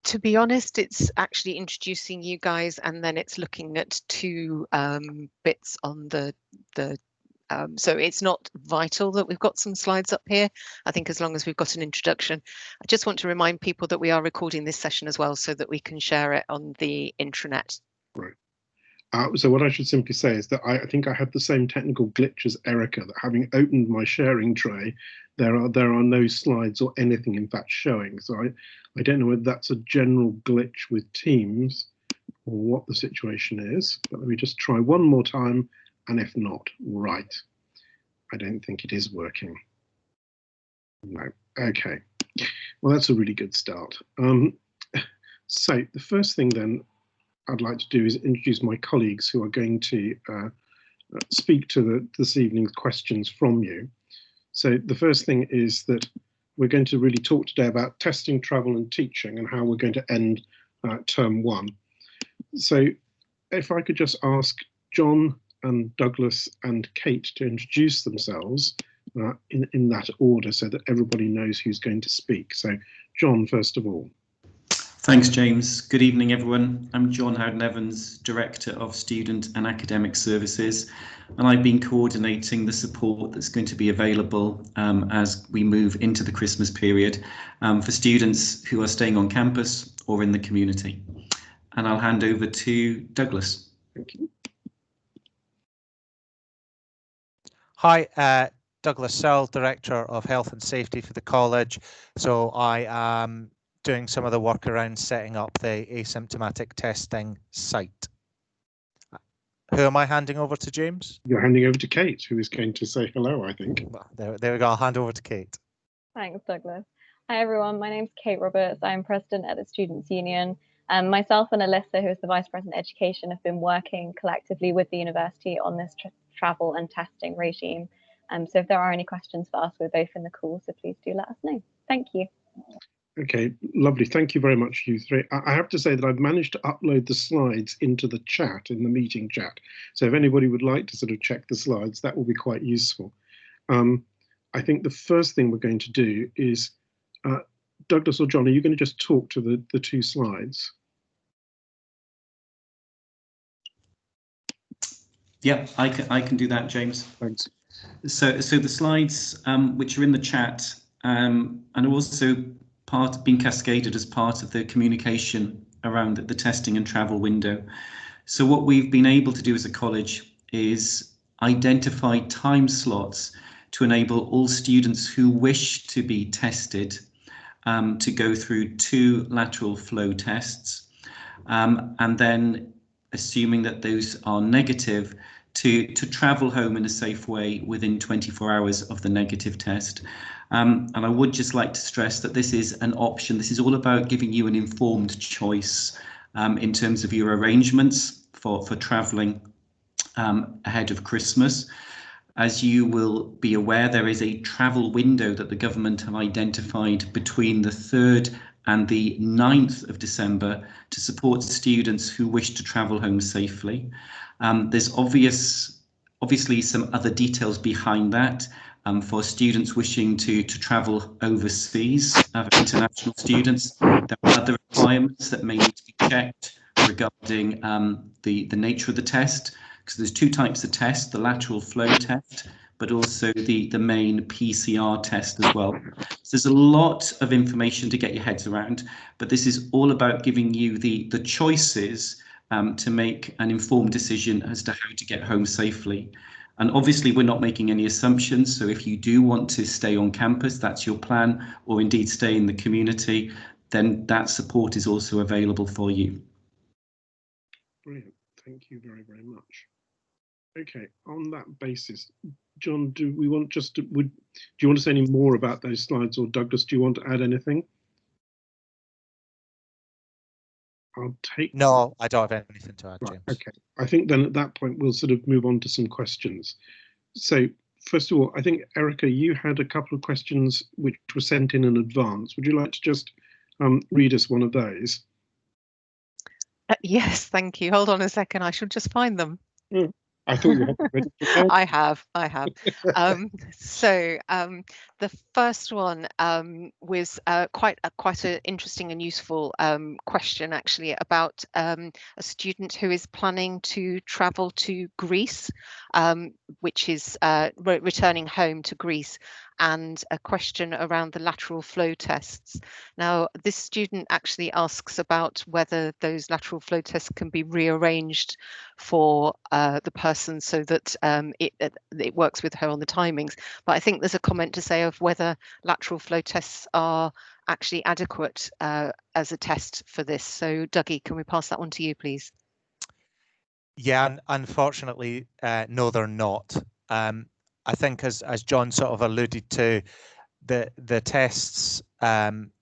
To be honest, it's actually introducing you guys, and then it's looking at two bits on the so it's not vital that we've got some slides up here. I think as long as we've got an introduction. I just want to remind people that we are recording this session as well, so that we can share it on the intranet. Right. So what I should simply say is that I think I had the same technical glitch as Erica, that having opened my sharing tray, there are no slides or anything in fact showing. So I don't know whether that's a general glitch with Teams or what the situation is, but let me just try one more time, and if not, right. I don't think it is working. No, okay. Well, that's a really good start. So the first thing then I'd like to do is introduce my colleagues who are going to speak to this evening's questions from you. So the first thing is that we're going to really talk today about testing, travel and teaching, and how we're going to end term one. So if I could just ask John and Douglas and Kate to introduce themselves in that order, so that everybody knows who's going to speak. So John, first of all. Thanks, James. Good evening, everyone. I'm John Howden-Evans, Director of Student and Academic Services, and I've been coordinating the support that's going to be available as we move into the Christmas period for students who are staying on campus or in the community. And I'll hand over to Douglas. Thank you. Hi, Douglas Searle, Director of Health and Safety for the college. So I am doing some of the work around setting up the asymptomatic testing site. Who am I handing over to, James? You're handing over to Kate, who is going to say hello, I think. Well, there we go. I'll hand over to Kate. Thanks, Douglas. Hi, everyone. My name's Kate Roberts. I'm President at the Students' Union. Myself and Alyssa, who is the Vice President Education, have been working collectively with the university on this travel and testing regime. So if there are any questions for us, we're both in the call, so please do let us know. Thank you. Okay, lovely. Thank you very much, you three. I have to say that I've managed to upload the slides into the chat, in the meeting chat. So if anybody would like to sort of check the slides, that will be quite useful. I think the first thing we're going to do is, Douglas or John, are you going to just talk to the two slides? Yeah, I can do that, James. Thanks. So the slides which are in the chat and also being cascaded as part of the communication around the testing and travel window. So what we've been able to do as a college is identify time slots to enable all students who wish to be tested to go through 2 lateral flow tests, and then, assuming that those are negative, to travel home in a safe way within 24 hours of the negative test. And I would just like to stress that this is an option. This is all about giving you an informed choice in terms of your arrangements for travelling ahead of Christmas. As you will be aware, there is a travel window that the government have identified between the 3rd and the 9th of December to support students who wish to travel home safely. There's obviously some other details behind that for students wishing to travel overseas, international students. There are other requirements that may need to be checked regarding the nature of the test, because there's 2 types of test, the lateral flow test, but also the main PCR test as well. So there's a lot of information to get your heads around, but this is all about giving you the choices to make an informed decision as to how to get home safely. And obviously we're not making any assumptions, so if you do want to stay on campus, that's your plan, or indeed stay in the community, then that support is also available for you. Brilliant, thank you very, very much. Okay, on that basis, John, do you want to say any more about those slides, or Douglas, do you want to add anything? No, I don't have anything to add, James. Okay, I think then at that point we'll sort of move on to some questions. So first of all, I think, Erica, you had a couple of questions which were sent in advance. Would you like to just read us one of those? Yes, thank you. Hold on a second, I should just find them. Mm. I thought you had it ready prepared. I have. So the first one was quite an interesting and useful question, actually, about a student who is planning to travel to Greece, which is returning home to Greece, and a question around the lateral flow tests. Now, this student actually asks about whether those lateral flow tests can be rearranged for the person so that it works with her on the timings. But I think there's a comment to say of whether lateral flow tests are actually adequate as a test for this. So Dougie, can we pass that one to you, please? Yeah, unfortunately, no, they're not. I think as John sort of alluded to, the tests aren't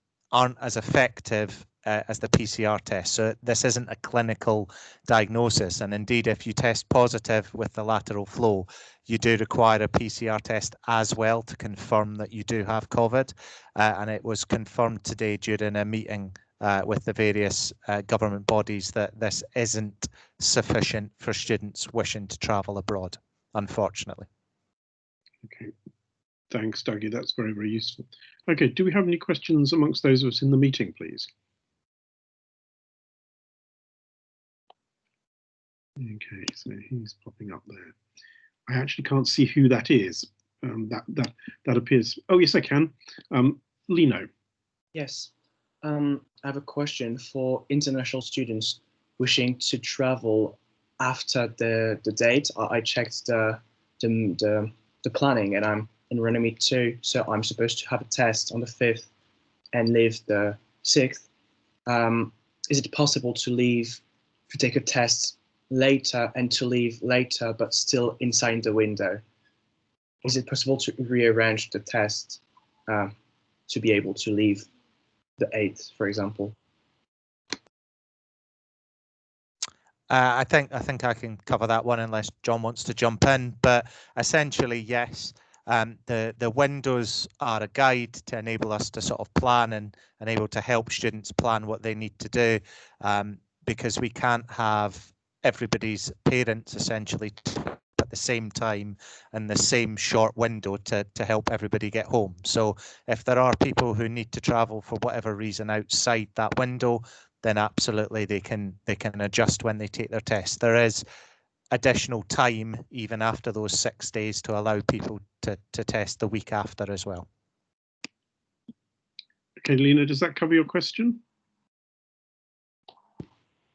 as effective as the PCR test. So this isn't a clinical diagnosis. And indeed, if you test positive with the lateral flow, you do require a PCR test as well to confirm that you do have COVID. And it was confirmed today during a meeting with the various government bodies that this isn't sufficient for students wishing to travel abroad, unfortunately. Okay. Thanks, Dougie. That's very, very useful. Okay, do we have any questions amongst those of us in the meeting, please? Okay, so he's popping up there. I actually can't see who that is. That appears. Oh, yes, I can. Lino. Yes. I have a question for international students wishing to travel after the date. I checked the planning, and I'm in Runnymede 2, so I'm supposed to have a test on the 5th and leave the 6th. Is it possible to take a test later and to leave later, but still inside the window? Is it possible to rearrange the test to be able to leave the 8th, for example? I think I can cover that one unless John wants to jump in. But essentially, yes, the windows are a guide to enable us to sort of plan and able to help students plan what they need to do, because we can't have everybody's parents essentially at the same time and the same short window to help everybody get home. So if there are people who need to travel for whatever reason outside that window, then absolutely they can adjust when they take their test. There is additional time even after those 6 days to allow people to test the week after as well. Okay, Lena, does that cover your question?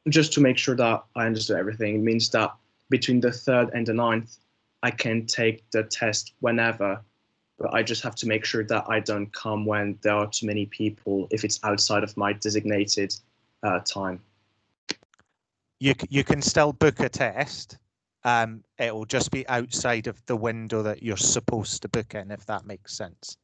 Just to make sure that I understood everything, it means that between the 3rd and the 9th, I can take the test whenever, but I just have to make sure that I don't come when there are too many people if it's outside of my designated time. You can still book a test. It will just be outside of the window that you're supposed to book in, if that makes sense.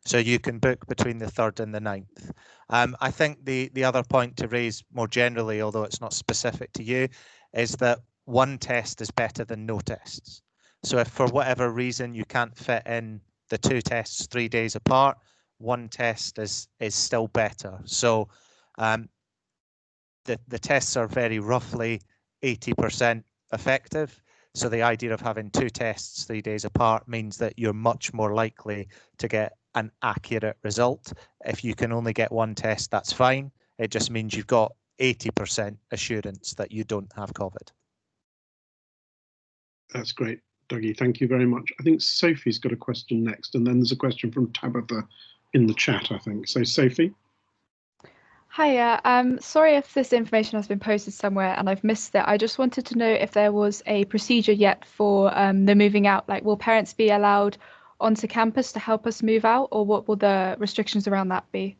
So you can book between the 3rd and the 9th. I think the other point to raise more generally, although it's not specific to you, is that one test is better than no tests. So if for whatever reason you can't fit in the 2 tests 3 days apart, one test is still better. So the tests are very roughly 80% effective. So the idea of having 2 tests 3 days apart means that you're much more likely to get an accurate result. If you can only get one test, that's fine. It just means you've got 80% assurance that you don't have COVID. That's great, Dougie. Thank you very much. I think Sophie's got a question next, and then there's a question from Tabitha in the chat, I think. So, Sophie. Hiya. Sorry if this information has been posted somewhere and I've missed it. I just wanted to know if there was a procedure yet for the moving out. Like, will parents be allowed onto campus to help us move out, or what will the restrictions around that be?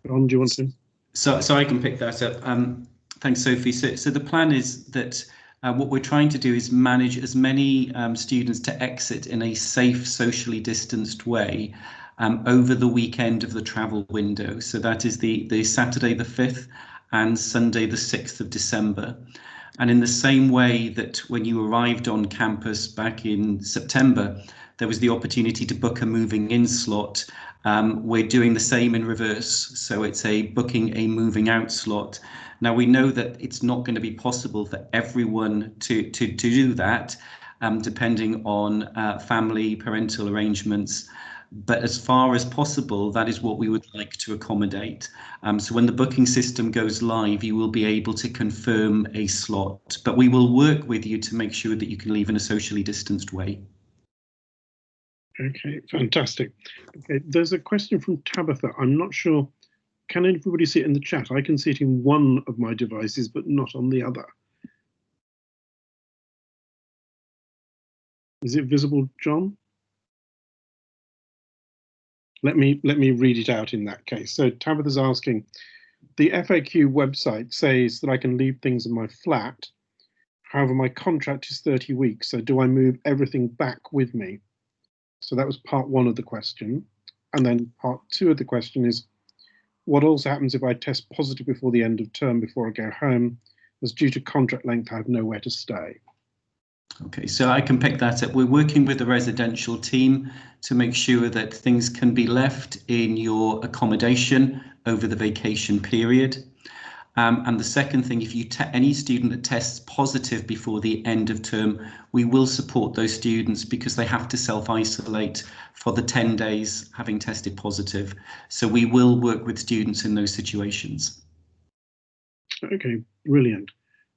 Ron, do you want to? So I can pick that up. Thanks, Sophie. So the plan is that what we're trying to do is manage as many students to exit in a safe, socially distanced way over the weekend of the travel window. So that is the Saturday the 5th and Sunday the 6th of December. And in the same way that when you arrived on campus back in September, there was the opportunity to book a moving in slot, we're doing the same in reverse. So it's booking a moving out slot. Now, we know that it's not going to be possible for everyone to do that, depending on family, parental arrangements. But as far as possible, that is what we would like to accommodate. So when the booking system goes live, you will be able to confirm a slot, but we will work with you to make sure that you can leave in a socially distanced way. Okay, fantastic. Okay, there's a question from Tabitha. I'm not sure, can everybody see it in the chat? I can see it in one of my devices, but not on the other. Is it visible, John? Let me read it out in that case. So Tabitha's asking, the FAQ website says that I can leave things in my flat. However, my contract is 30 weeks. So do I move everything back with me? So that was part one of the question. And then part two of the question is, what also happens if I test positive before the end of term before I go home? As due to contract length, I have nowhere to stay. Okay, so I can pick that up. We're working with the residential team to make sure that things can be left in your accommodation over the vacation period. And the second thing, if you any student that tests positive before the end of term, we will support those students because they have to self-isolate for the 10 days having tested positive. So we will work with students in those situations. Okay, brilliant.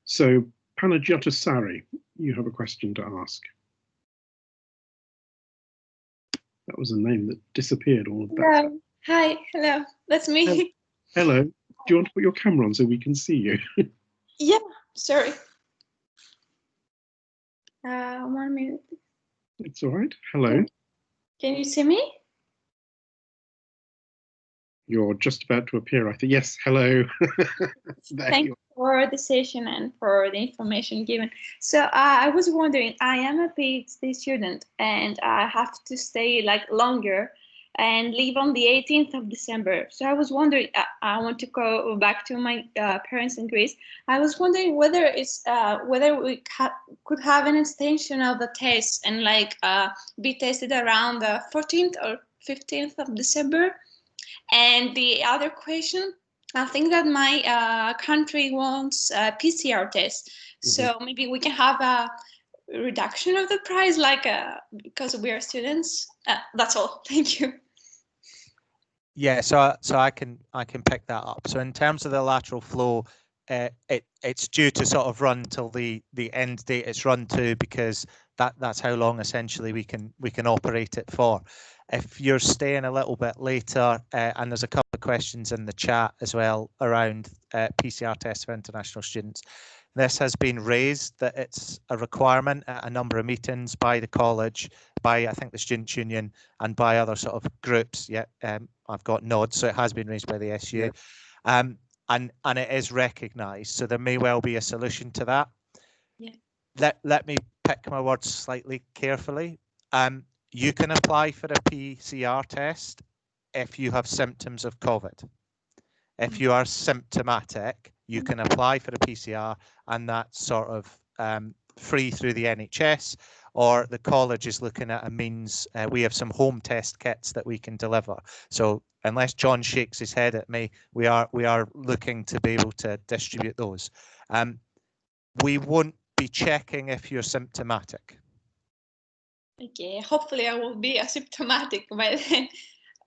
So Panagiotta Sari, you have a question to ask. That was a name that disappeared all of that. Hello. Hi, hello, that's me. Hello, do you want to put your camera on so we can see you? Yeah, sorry. 1 minute. It's all right. Hello. Can you see me? You're just about to appear, I think. Yes, hello. Thank you for the session and for the information given. So I was wondering, I am a PhD student and I have to stay like longer and leave on the 18th of December. So I was wondering, I want to go back to my parents in Greece. I was wondering whether it's whether we could have an extension of the test and like be tested around the 14th or 15th of December. And the other question, I think that my country wants a PCR test. So maybe we can have a reduction of the price, like because we are students. That's all. Thank you. Yeah, so I can pick that up. So in terms of the lateral flow, it's due to sort of run till the end date it's run to, because that's how long essentially we can operate it for. If you're staying a little bit later, and there's a couple of questions in the chat as well around PCR tests for international students. This has been raised that it's a requirement at a number of meetings by the college, by I think the Students' Union, and by other sort of groups. Yeah, I've got nods, so it has been raised by the SU. Yeah. And it is recognised, so there may well be a solution to that. Yeah. Let me pick my words slightly carefully. You can apply for a PCR test if you have symptoms of COVID. If you are symptomatic, you can apply for a PCR, and that's sort of free through the NHS, or the college is looking at a means. We have some home test kits that we can deliver. So unless John shakes his head at me, we are looking to be able to distribute those. We won't be checking if you're symptomatic. Okay, hopefully I will be asymptomatic by then.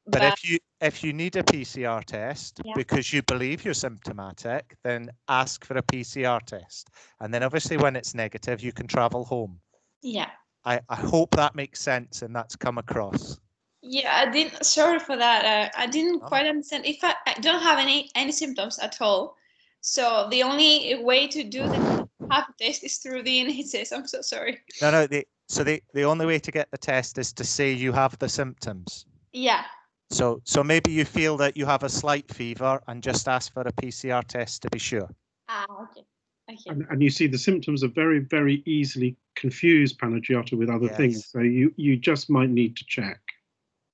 But if you need a PCR test because you believe you're symptomatic, then ask for a PCR test. And then obviously when it's negative, you can travel home. Yeah. I hope that makes sense and that's come across. Yeah, I didn't, sorry for that. I didn't quite understand. If I don't have any symptoms at all, so the only way to do the test is through the NHS. I'm so sorry. No, so the only way to get the test is to say you have the symptoms. Yeah. So maybe you feel that you have a slight fever and just ask for a PCR test to be sure. Okay. Okay. And you see the symptoms are very, very easily confused, Panagiotta, with other things. So you just might need to check.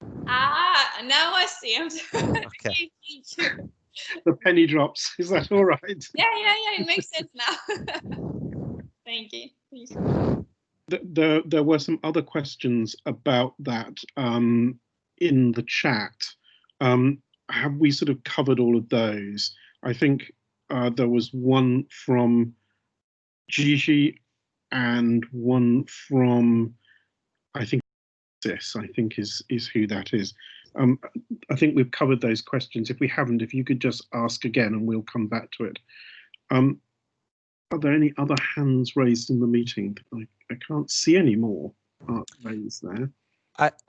Now I see. I'm sorry. Okay. The penny drops. Is that all right? Yeah. It makes sense now. Thank you. There were some other questions about that in the chat. Have we sort of covered all of those? I think there was one from Gigi and one from, I think is who that is. I think we've covered those questions. If we haven't, if you could just ask again and we'll come back to it. Are there any other hands raised in the meeting? I can't see any more raised there.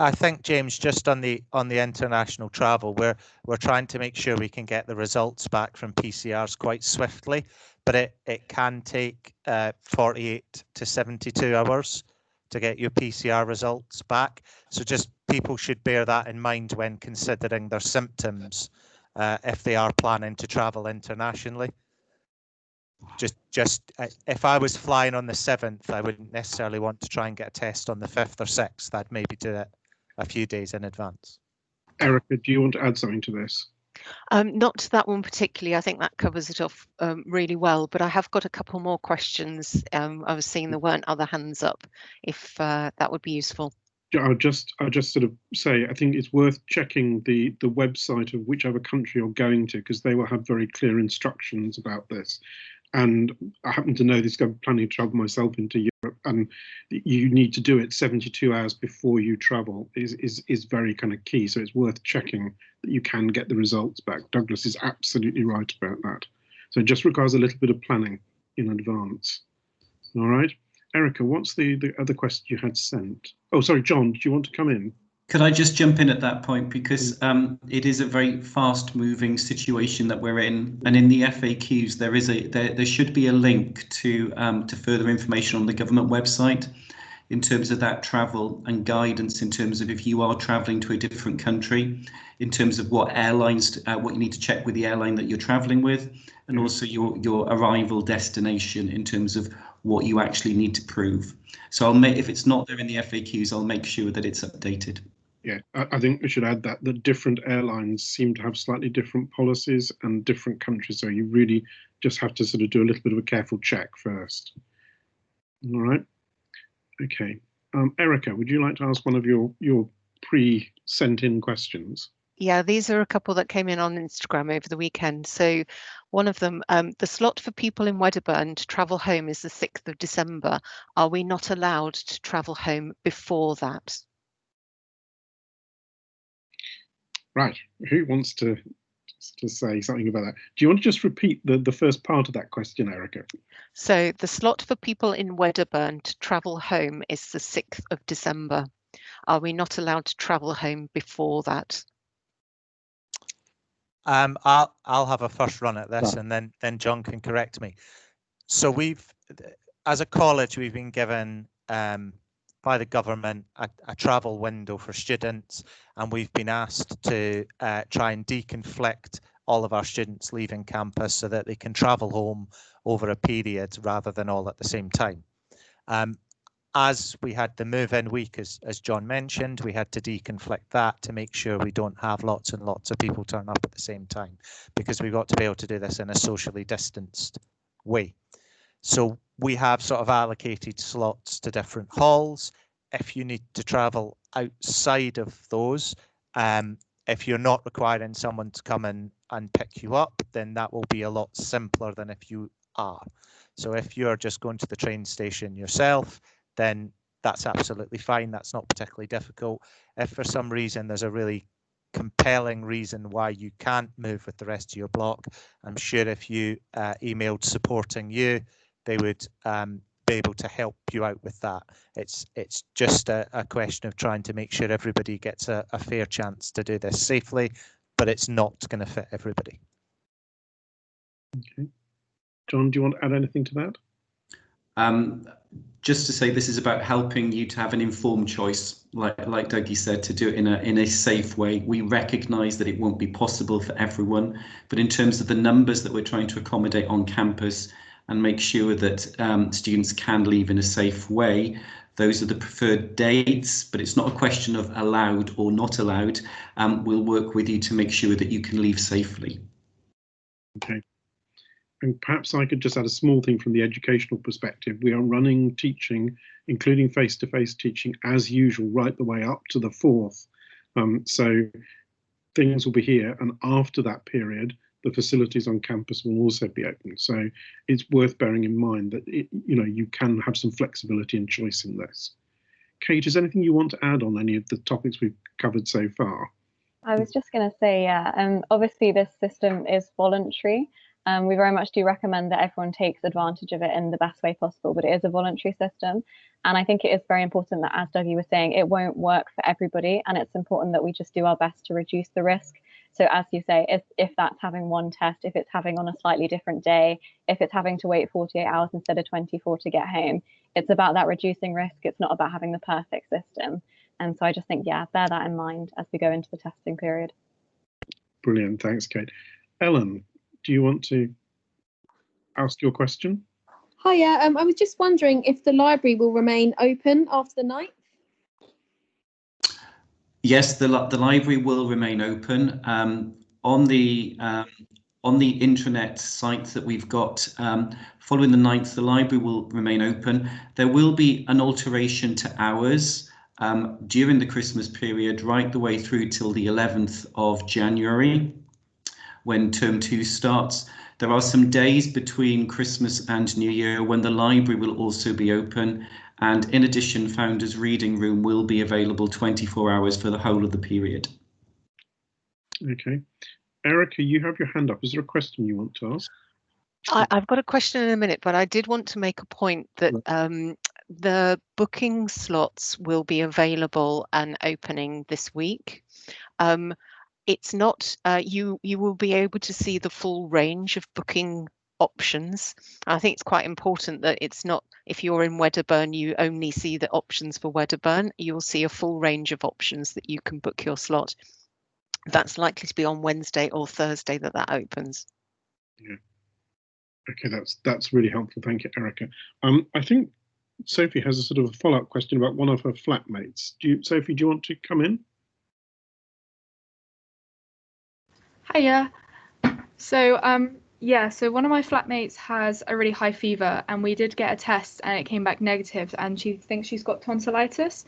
I think, James, just on the international travel, we're trying to make sure we can get the results back from PCRs quite swiftly, but it can take 48 to 72 hours to get your PCR results back. So just people should bear that in mind when considering their symptoms if they are planning to travel internationally. Just if I was flying on the 7th, I wouldn't necessarily want to try and get a test on the 5th or 6th. I'd maybe do it a few days in advance. Erica, do you want to add something to this? Not to that one particularly. I think that covers it off really well, but I have got a couple more questions. I was seeing there weren't other hands up, if that would be useful. I'll just sort of say, I think it's worth checking the website of whichever country you're going to, because they will have very clear instructions about this. And I happen to know this, I'm planning to travel myself into Europe, and you need to do it 72 hours before you travel is very kind of key. So it's worth checking that you can get the results back. Douglas is absolutely right about that. So it just requires a little bit of planning in advance. All right. Erica, what's the other question you had sent? Oh, sorry, John, do you want to come in? Could I just jump in at that point, because it is a very fast-moving situation that we're in, and in the FAQs there should be a link to further information on the government website in terms of that travel and guidance in terms of if you are travelling to a different country, in terms of what airlines, what you need to check with the airline that you're travelling with, and also your arrival destination in terms of what you actually need to prove. So I'll make, if it's not there in the FAQs, I'll make sure that it's updated. Yeah, I think we should add that the different airlines seem to have slightly different policies and different countries, so you really just have to sort of do a little bit of a careful check first. All right. Okay. Erica, would you like to ask one of your pre-sent in questions? Yeah, these are a couple that came in on Instagram over the weekend. So one of them, the slot for people in Wedderburn to travel home is the 6th of December. Are we not allowed to travel home before that? Right. Who wants to say something about that? Do you want to just repeat the first part of that question, Erica? So the slot for people in Wedderburn to travel home is the 6th of December. Are we not allowed to travel home before that? I'll have a first run at this, and then John can correct me. So we've, as a college, we've been given by the government a travel window for students, and we've been asked to try and deconflict all of our students leaving campus so that they can travel home over a period rather than all at the same time. As we had the move-in week, as John mentioned, we had to deconflict that to make sure we don't have lots and lots of people turn up at the same time, because we've got to be able to do this in a socially distanced way. So we have sort of allocated slots to different halls. If you need to travel outside of those, if you're not requiring someone to come in and pick you up, then that will be a lot simpler than if you are. So if you're just going to the train station yourself, then that's absolutely fine. That's not particularly difficult. If for some reason there's a really compelling reason why you can't move with the rest of your block, I'm sure if you emailed supporting you, they would be able to help you out with that. It's just a question of trying to make sure everybody gets a fair chance to do this safely, but it's not going to fit everybody. Okay. John, do you want to add anything to that? Just to say, this is about helping you to have an informed choice, like Dougie said, to do it in a safe way. We recognise that it won't be possible for everyone, but in terms of the numbers that we're trying to accommodate on campus and make sure that students can leave in a safe way, those are the preferred dates, but it's not a question of allowed or not allowed. We'll work with you to make sure that you can leave safely. Okay. And perhaps I could just add a small thing from the educational perspective. We are running teaching, including face-to-face teaching, as usual, right the way up to the 4th. So things will be here. And after that period, the facilities on campus will also be open. So it's worth bearing in mind that you can have some flexibility and choice in this. Kate, is there anything you want to add on any of the topics we've covered so far? I was just going to say, yeah, obviously this system is voluntary. We very much do recommend that everyone takes advantage of it in the best way possible, but it is a voluntary system. And I think it is very important that, as Dougie was saying, it won't work for everybody. And it's important that we just do our best to reduce the risk. So as you say, if that's having one test, if it's having on a slightly different day, if it's having to wait 48 hours instead of 24 to get home, it's about that reducing risk. It's not about having the perfect system. And so I just think, yeah, bear that in mind as we go into the testing period. Brilliant. Thanks, Kate. Ellen, do you want to ask your question? Hiya. I was just wondering if the library will remain open after the 9th? Yes, the library will remain open. On the intranet site that we've got, following the 9th, the library will remain open. There will be an alteration to hours during the Christmas period, right the way through till the 11th of January, when term 2 starts. There are some days between Christmas and New Year when the library will also be open. And in addition, Founders Reading Room will be available 24 hours for the whole of the period. Okay. Erica, you have your hand up. Is there a question you want to ask? I've got a question in a minute, but I did want to make a point that the booking slots will be available and opening this week. It's not, you will be able to see the full range of booking options. I think it's quite important that it's not, if you're in Wedderburn, you only see the options for Wedderburn. You'll see a full range of options that you can book your slot. That's likely to be on Wednesday or Thursday that opens. Yeah. Okay, that's really helpful. Thank you, Erica. I think Sophie has a sort of a follow-up question about one of her flatmates. Sophie, do you want to come in? Hiya. So yeah, so one of my flatmates has a really high fever, and we did get a test and it came back negative, and she thinks she's got tonsillitis.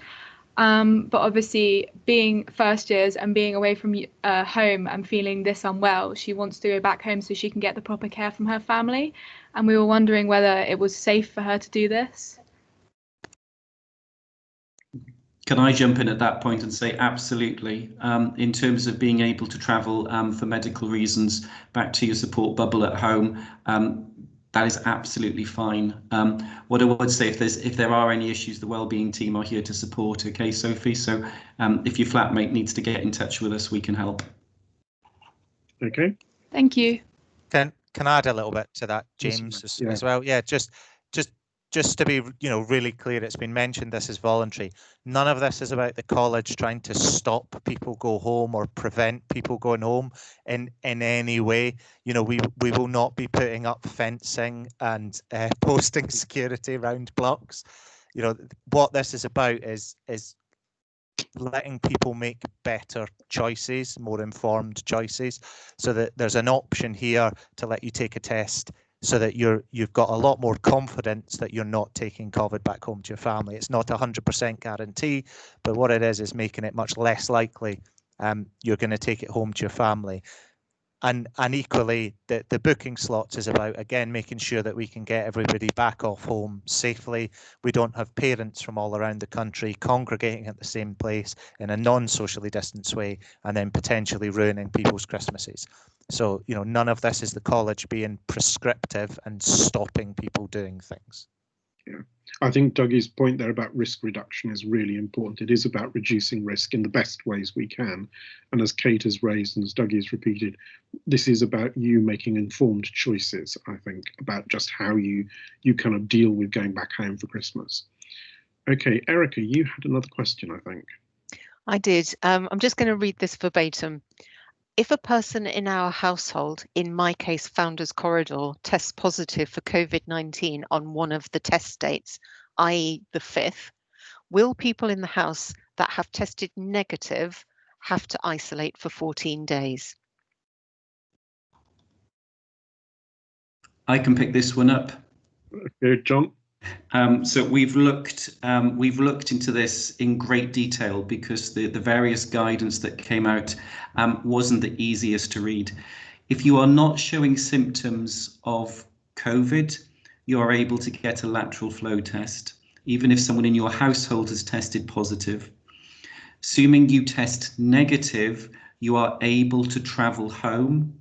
But obviously, being first years and being away from home and feeling this unwell, she wants to go back home so she can get the proper care from her family. And we were wondering whether it was safe for her to do this. Can I jump in at that point and say absolutely, in terms of being able to travel for medical reasons back to your support bubble at home, that is absolutely fine. What I would say, if there are any issues, the wellbeing team are here to support. Okay, Sophie. So if your flatmate needs to get in touch with us, we can help. Okay. Thank you. Can I add a little bit to that, James, as well? Yeah, just to be really clear, it's been mentioned this is voluntary. None of this is about the college trying to stop people go home or prevent people going home in any way. We will not be putting up fencing and posting security around blocks. What this is about is letting people make better choices, more informed choices, so that there's an option here to let you take a test, so that you've got a lot more confidence that you're not taking COVID back home to your family. It's not 100% guarantee, but what it is making it much less likely you're going to take it home to your family. And equally, the booking slots is about, again, making sure that we can get everybody back off home safely. We don't have parents from all around the country congregating at the same place in a non-socially distanced way and then potentially ruining people's Christmases. So, none of this is the college being prescriptive and stopping people doing things. Yeah, I think Dougie's point there about risk reduction is really important. It is about reducing risk in the best ways we can. And as Kate has raised and as Dougie has repeated, this is about you making informed choices, I think, about just how you kind of deal with going back home for Christmas. Okay, Erica, you had another question, I think. I did. I'm just going to read this verbatim. If a person in our household, in my case, Founders Corridor, tests positive for COVID-19 on one of the test dates, i.e. the 5th, will people in the house that have tested negative have to isolate for 14 days? I can pick this one up. Okay, John. So we've looked into this in great detail because the various guidance that came out wasn't the easiest to read. If you are not showing symptoms of COVID, you are able to get a lateral flow test, even if someone in your household has tested positive. Assuming you test negative, you are able to travel home,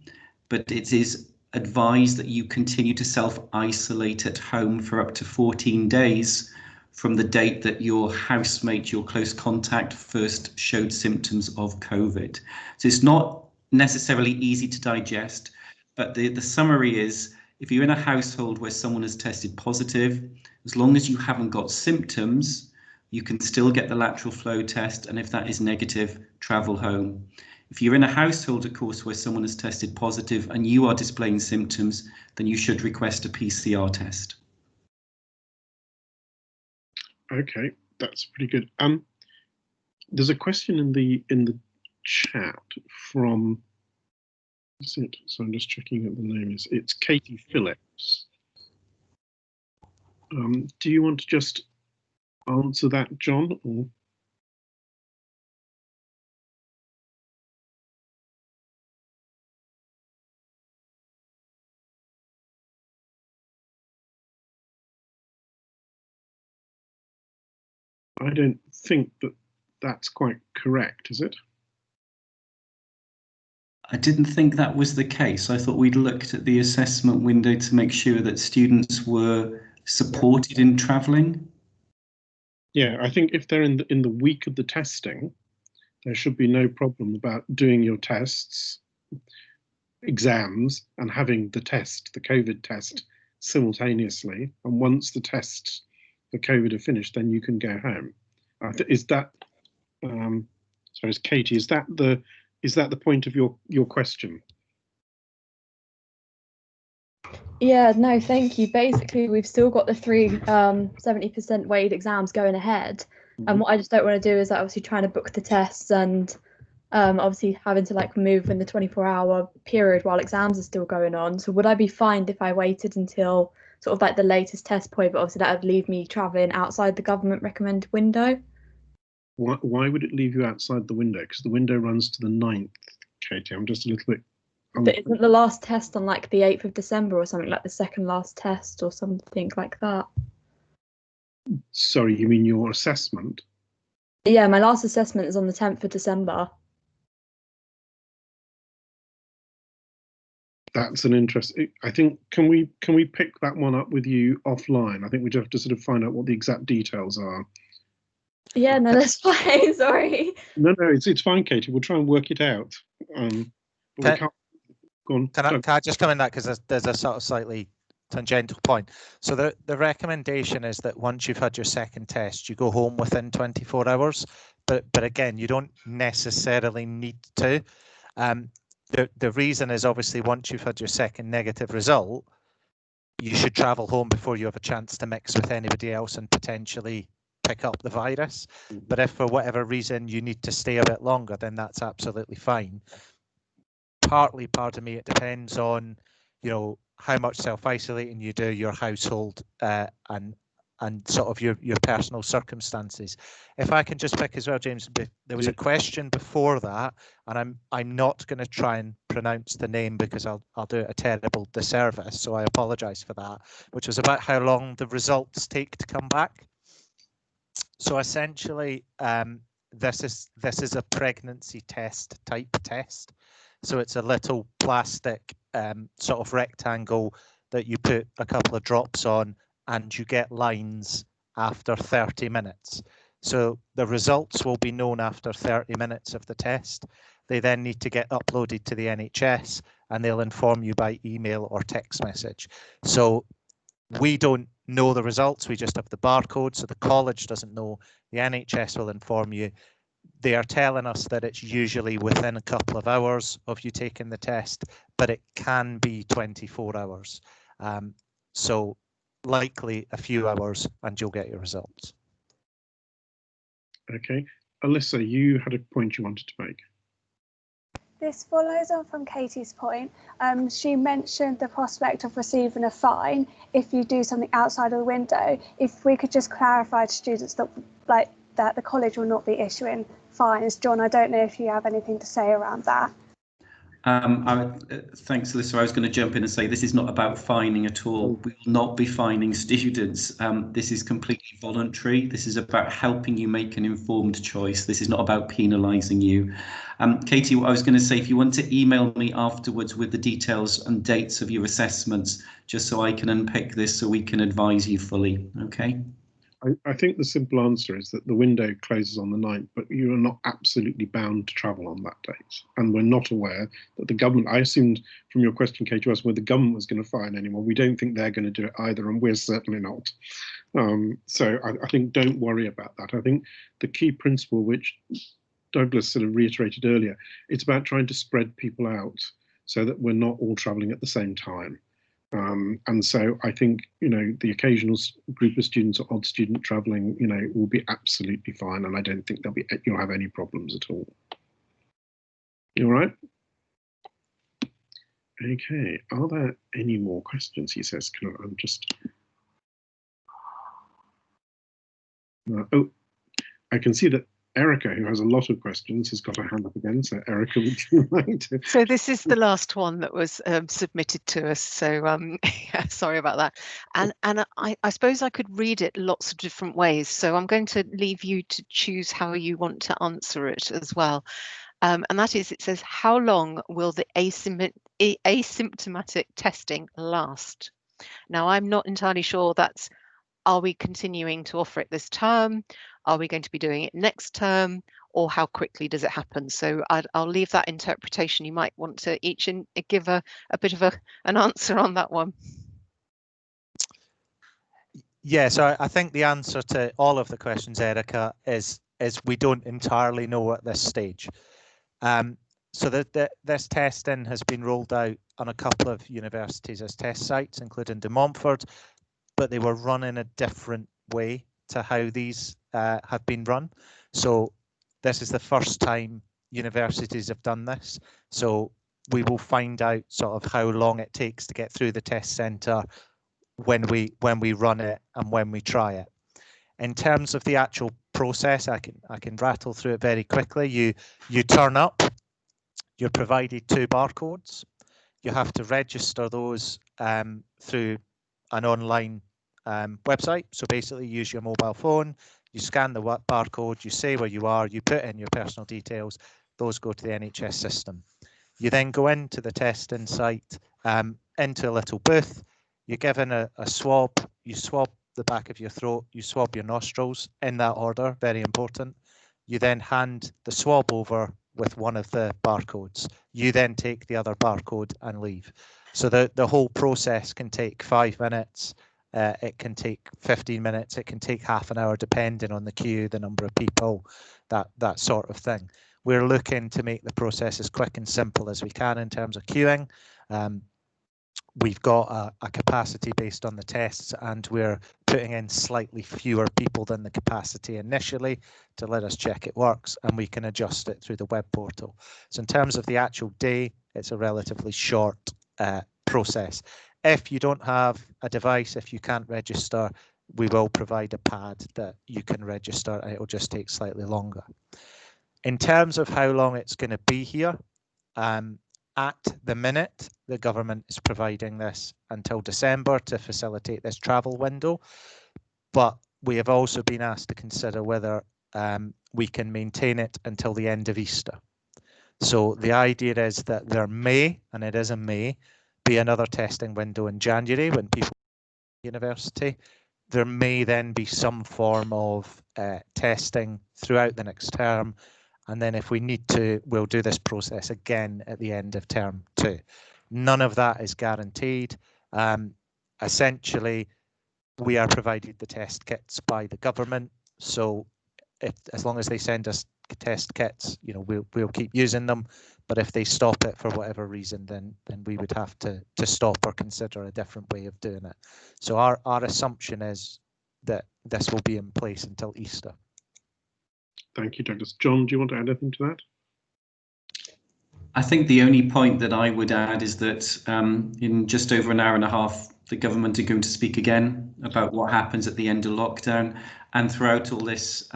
but it is advised that you continue to self-isolate at home for up to 14 days from the date that your housemate, your close contact, first showed symptoms of COVID. So it's not necessarily easy to digest, but the summary is, if you're in a household where someone has tested positive, as long as you haven't got symptoms, you can still get the lateral flow test, and if that is negative, travel home. If you're in a household, of course, where someone has tested positive and you are displaying symptoms, then you should request a PCR test. Okay, that's pretty good. There's a question in the chat from, is it? So I'm just checking what the name is. It's Katie Phillips. Do you want to just answer that, John? Or? I don't think that that's quite correct, is it? I didn't think that was the case. I thought we'd looked at the assessment window to make sure that students were supported in travelling. Yeah, I think if they're in the week of the testing, there should be no problem about doing your tests, exams, and having the test, the COVID test, simultaneously. And once the tests for COVID are finished, then you can go home. Is that, sorry, it's Katie, is that the point of your question? Yeah, no, thank you. Basically, we've still got the three 70% weighted exams going ahead. And what I just don't want to do is obviously trying to book the tests and obviously having to like move in the 24-hour period while exams are still going on. So would I be fined if I waited until sort of like the latest test point, but obviously that would leave me travelling outside the government recommended window? Why would it leave you outside the window? Because the window runs to the 9th, Katie. I'm just a little bit... But isn't the last test on like the 8th of December or something, like the second last test or something like that? Sorry, you mean your assessment? Yeah, my last assessment is on the 10th of December. That's an interesting. I think can we pick that one up with you offline? I think we just have to sort of find out what the exact details are. Yeah, no, that's fine. Sorry. No, it's fine, Katie. We'll try and work it out. But we can't. Go on. Can I just come in that, because there's a sort of slightly tangential point. So the recommendation is that once you've had your second test, you go home within 24 hours. But again, you don't necessarily need to. The reason is obviously once you've had your second negative result, you should travel home before you have a chance to mix with anybody else and potentially pick up the virus. But if for whatever reason you need to stay a bit longer, then that's absolutely fine. Partly, pardon me, it depends on, how much self-isolating you do, your household, and sort of your personal circumstances. If I can just pick as well, James, there was a question before that, and I'm not going to try and pronounce the name because I'll do it a terrible disservice, so I apologise for that, which was about how long the results take to come back. So essentially, this is a pregnancy test type test. So it's a little plastic sort of rectangle that you put a couple of drops on, and you get lines after 30 minutes. So the results will be known after 30 minutes of the test. They then need to get uploaded to the NHS, and they'll inform you by email or text message. So we don't know the results, we just have the barcode, so the college doesn't know. The NHS will inform you. They are telling us that it's usually within a couple of hours of you taking the test, but it can be 24 hours. So likely a few hours and you'll get your results. Okay. Alyssa, you had a point you wanted to make. This follows on from Katie's point. She mentioned the prospect of receiving a fine if you do something outside of the window. If we could just clarify to students that the college will not be issuing fines. John, I don't know if you have anything to say around that. Thanks, Alyssa. I was going to jump in and say this is not about fining at all. We will not be fining students. This is completely voluntary. This is about helping you make an informed choice. This is not about penalising you. Katie, what I was going to say, if you want to email me afterwards with the details and dates of your assessments, just so I can unpick this so we can advise you fully, okay? I think the simple answer is that the window closes on the 9th, but you are not absolutely bound to travel on that date. And we're not aware that the government, I assumed from your question, Kate, you asked whether the government was going to fine anyone. We don't think they're going to do it either, and we're certainly not. So I think don't worry about that. I think the key principle, which Douglas sort of reiterated earlier, it's about trying to spread people out so that we're not all traveling at the same time. And so I think, you know, the occasional group of students or odd student traveling, you know, will be absolutely fine. And I don't think you'll have any problems at all. You all right? Okay. Are there any more questions? He says, I'm just. Oh, I can see that Erica, who has a lot of questions, has got her hand up again. So Erica, would you like to? So this is the last one that was submitted to us. So yeah, sorry about that. And I suppose I could read it lots of different ways. So I'm going to leave you to choose how you want to answer it as well. And that is, it says, how long will the asymptomatic testing last? Now, I'm not entirely sure that's, are we continuing to offer it this term? Are we going to be doing it next term? Or how quickly does it happen? So I'll leave that interpretation. You might want to each give a bit of an answer on that one. Yeah, so I think the answer to all of the questions, Erica, is we don't entirely know at this stage. So this testing has been rolled out on a couple of universities as test sites, including De Montfort, but they were run in a different way to how these have been run. So this is the first time universities have done this. So we will find out sort of how long it takes to get through the test centre when we run it and when we try it. In terms of the actual process, I can rattle through it very quickly. You turn up, you're provided 2 barcodes. You have to register those through an online website. So basically use your mobile phone, you scan the barcode, you say where you are, you put in your personal details, those go to the NHS system. You then go into the testing site, into a little booth, you're given a swab, you swab the back of your throat, you swab your nostrils in that order, very important. You then hand the swab over with one of the barcodes. You then take the other barcode and leave. So the whole process can take 5 minutes. It can take 15 minutes. It can take half an hour, depending on the queue, the number of people, that sort of thing. We're looking to make the process as quick and simple as we can in terms of queuing. We've got a capacity based on the tests, and we're putting in slightly fewer people than the capacity initially to let us check it works, and we can adjust it through the web portal. So in terms of the actual day, it's a relatively short process. If you don't have a device, if you can't register, we will provide a pad that you can register, and it will just take slightly longer. In terms of how long it's going to be here, at the minute, the government is providing this until December to facilitate this travel window, but we have also been asked to consider whether we can maintain it until the end of Easter. So the idea is that there may, and it is a may, be another testing window in January when people at university. There may then be some form of testing throughout the next term. And then if we need to, we'll do this process again at the end of term 2. None of that is guaranteed. Essentially, we are provided the test kits by the government. So as long as they send us test kits, you know, we'll keep using them. But if they stop it for whatever reason, then we would have to stop or consider a different way of doing it. So our assumption is that this will be in place until Easter. Thank you, Douglas. John, do you want to add anything to that? I think the only point that I would add is that in just over an hour and a half, the government are going to speak again about what happens at the end of lockdown. And throughout all this,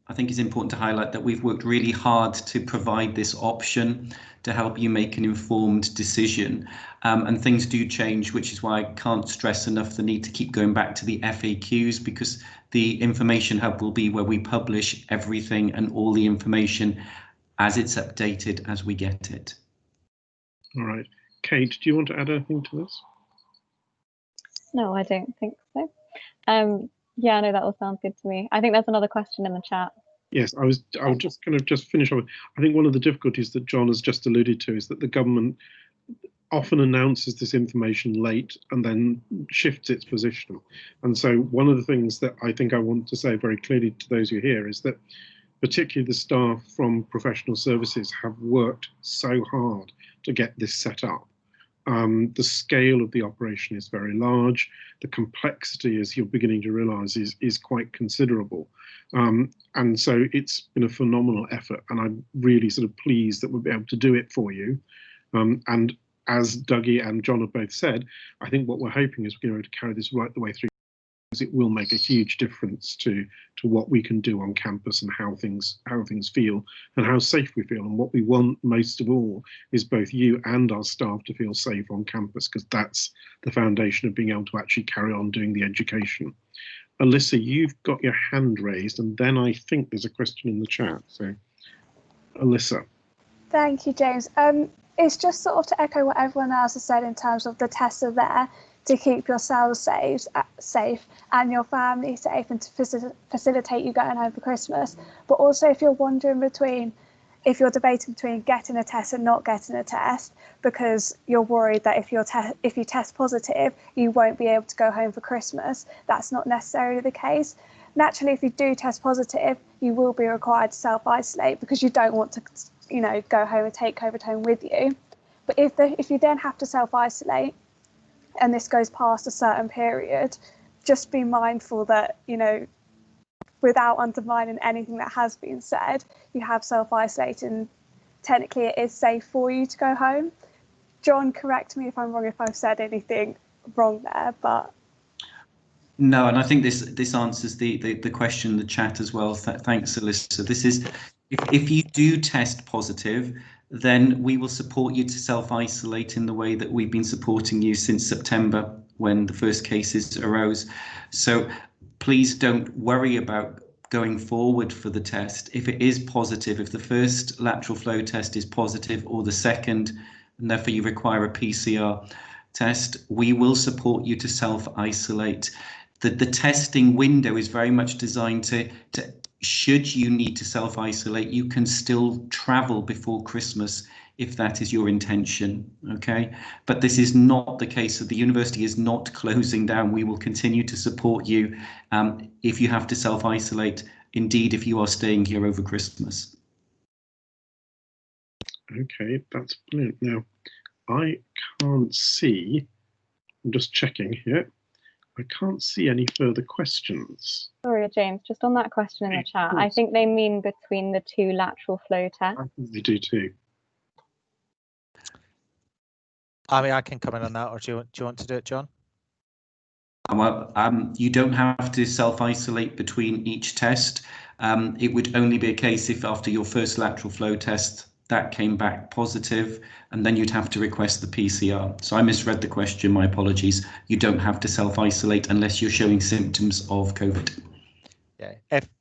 I think it's important to highlight that we've worked really hard to provide this option to help you make an informed decision. And things do change, which is why I can't stress enough the need to keep going back to the FAQs, because the information hub will be where we publish everything and all the information as it's updated as we get it. All right. Kate, do you want to add anything to this? No, I don't think so. Yeah, no, that all sounds good to me. I think there's another question in the chat. Yes, I was just going to just finish off. I think one of the difficulties that John has just alluded to is that the government often announces this information late and then shifts its position. And so one of the things that I think I want to say very clearly to those who are here is that particularly the staff from professional services have worked so hard to get this set up. The scale of the operation is very large. The complexity, as you're beginning to realise, is quite considerable. And so it's been a phenomenal effort, and I'm really sort of pleased that we'll be able to do it for you. And as Dougie and John have both said, I think what we're hoping is we're going to carry this right the way through, because it will make a huge difference to what we can do on campus and how things feel and how safe we feel. And what we want most of all is both you and our staff to feel safe on campus, because that's the foundation of being able to actually carry on doing the education. Alyssa, you've got your hand raised, and then I think there's a question in the chat. So, Alyssa. Thank you, James. It's just sort of to echo what everyone else has said in terms of the tests are there to keep yourselves safe and your family safe, and to facilitate you going home for Christmas. But also, if you're wondering if you're debating between getting a test and not getting a test, because you're worried that if you test positive, you won't be able to go home for Christmas, that's not necessarily the case. Naturally, if you do test positive, you will be required to self-isolate, because you don't want to, go home and take COVID home with you. But if you then have to self-isolate, and this goes past a certain period, just be mindful that, without undermining anything that has been said, you have self-isolated, and technically it is safe for you to go home. John, correct me if I'm wrong, if I've said anything wrong there, but... No, and I think this answers the question in the chat as well. Thanks, Alyssa. This is, if you do test positive, then we will support you to self-isolate in the way that we've been supporting you since September, when the first cases arose. So please don't worry about going forward for the test. If it is positive, if the first lateral flow test is positive, or the second, and therefore you require a PCR test, we will support you to self-isolate. The testing window is very much designed to should you need to self-isolate, you can still travel before Christmas if that is your intention, okay? But this is not the case. So the university is not closing down. We will continue to support you if you have to self-isolate, indeed, if you are staying here over Christmas. Okay, that's brilliant. Now, I can't see, I'm just checking here, I can't see any further questions. Sorry, James, just on that question in the chat, I think they mean between the two lateral flow tests. I think they do too. I mean, I can come in on that, or do you want to do it, John? Well, you don't have to self-isolate between each test. It would only be a case if after your first lateral flow test that came back positive, and then you'd have to request the PCR. So I misread the question, my apologies. You don't have to self-isolate unless you're showing symptoms of COVID. Yeah,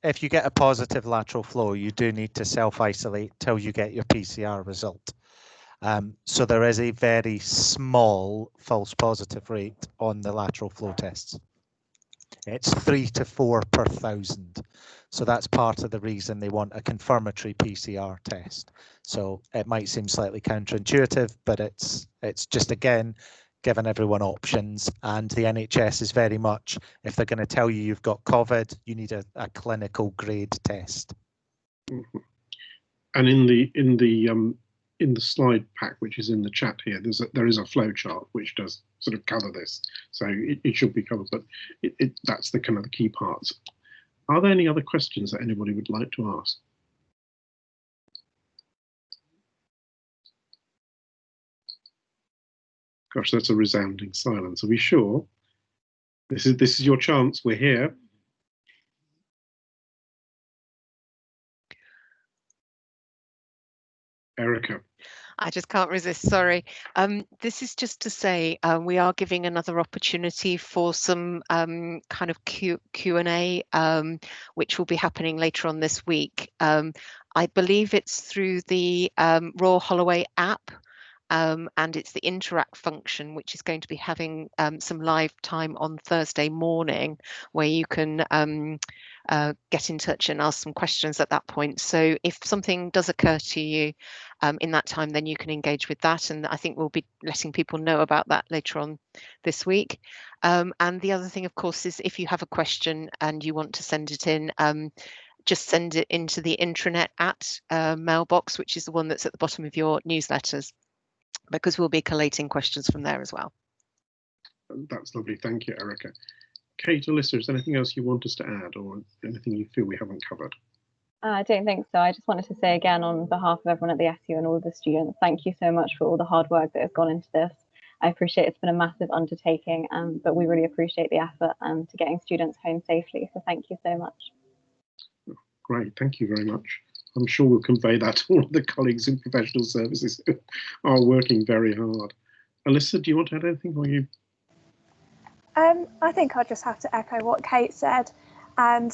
if you get a positive lateral flow, you do need to self-isolate till you get your PCR result. So there is a very small false positive rate on the lateral flow tests. It's 3 to 4 per 1,000. So that's part of the reason they want a confirmatory PCR test. So it might seem slightly counterintuitive, but it's just, again, giving everyone options. And the NHS is very much, if they're going to tell you you've got COVID, you need a clinical grade test. Mm-hmm. And in the slide pack, which is in the chat here, there is a flow chart which does sort of cover this, so it should be covered. But that's the kind of the key parts. Are there any other questions that anybody would like to ask? Gosh, that's a resounding silence. Are we sure? This is your chance. We're here. Erica. I just can't resist, sorry. This is just to say we are giving another opportunity for some kind of Q&A, which will be happening later on this week. I believe it's through the Royal Holloway app, and it's the interact function, which is going to be having some live time on Thursday morning, where you can get in touch and ask some questions at that point. So if something does occur to you in that time, then you can engage with that. And I think we'll be letting people know about that later on this week. And the other thing, of course, is if you have a question and you want to send it in, just send it into the intranet at mailbox, which is the one that's at the bottom of your newsletters, because we'll be collating questions from there as well. That's lovely. Thank you, Erica. Kate, Alyssa, is there anything else you want us to add, or anything you feel we haven't covered? I don't think so. I just wanted to say again, on behalf of everyone at the SU and all of the students, thank you so much for all the hard work that has gone into this. I appreciate it's been a massive undertaking, but we really appreciate the effort to getting students home safely. So thank you so much. Great, thank you very much. I'm sure we'll convey that to all of the colleagues in professional services who are working very hard. Alyssa, do you want to add anything, or you? I think I'll just have to echo what Kate said, and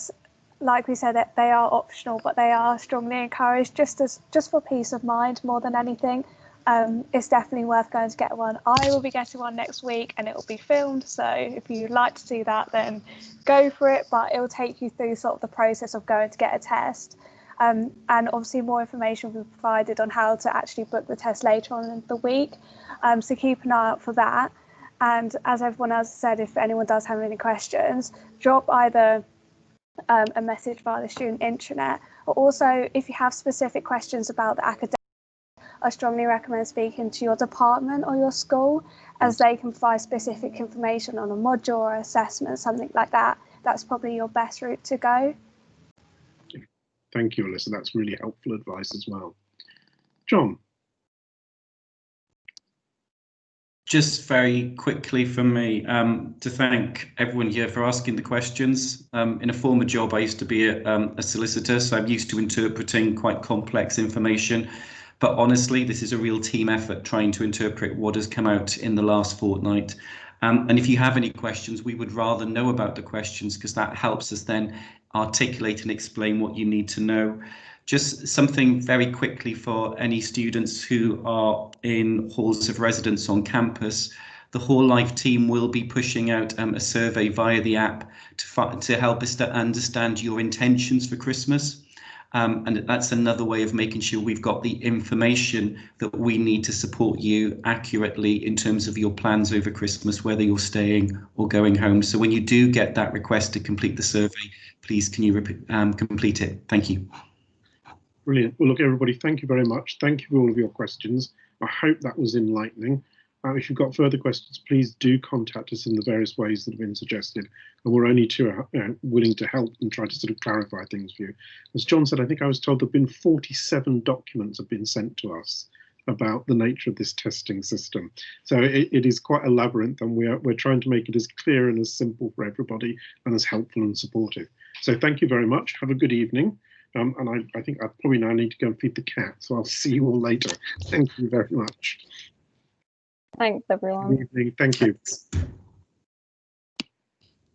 like we said, that they are optional, but they are strongly encouraged, just for peace of mind more than anything. It's definitely worth going to get one. I will be getting one next week, and it will be filmed, so if you'd like to do that, then go for it, but it will take you through sort of the process of going to get a test. And obviously more information will be provided on how to actually book the test later on in the week, so keep an eye out for that. And as everyone else said, if anyone does have any questions, drop either a message via the student intranet, or also if you have specific questions about the academic, I strongly recommend speaking to your department or your school, as they can provide specific information on a module or assessment, something like that. That's probably your best route to go. Thank you, Alyssa. That's really helpful advice as well. John. Just very quickly from me, to thank everyone here for asking the questions. In a former job, I used to be a solicitor, so I'm used to interpreting quite complex information. But honestly, this is a real team effort trying to interpret what has come out in the last fortnight. And if you have any questions, we would rather know about the questions, because that helps us then articulate and explain what you need to know. Just something very quickly for any students who are in halls of residence on campus. The Hall Life team will be pushing out a survey via the app to help us to understand your intentions for Christmas. And that's another way of making sure we've got the information that we need to support you accurately in terms of your plans over Christmas, whether you're staying or going home. So when you do get that request to complete the survey, please can you complete it? Thank you. Brilliant. Well, look, everybody, thank you very much. Thank you for all of your questions. I hope that was enlightening. If you've got further questions, please do contact us in the various ways that have been suggested. And we're only too willing to help and try to sort of clarify things for you. As John said, I think I was told there have been 47 documents have been sent to us about the nature of this testing system. So it is quite a labyrinth, and we're trying to make it as clear and as simple for everybody and as helpful and supportive. So thank you very much. Have a good evening. And I think I probably now need to go and feed the cat. So I'll see you all later. Thank you very much. Thanks, everyone. Good evening. Thank you.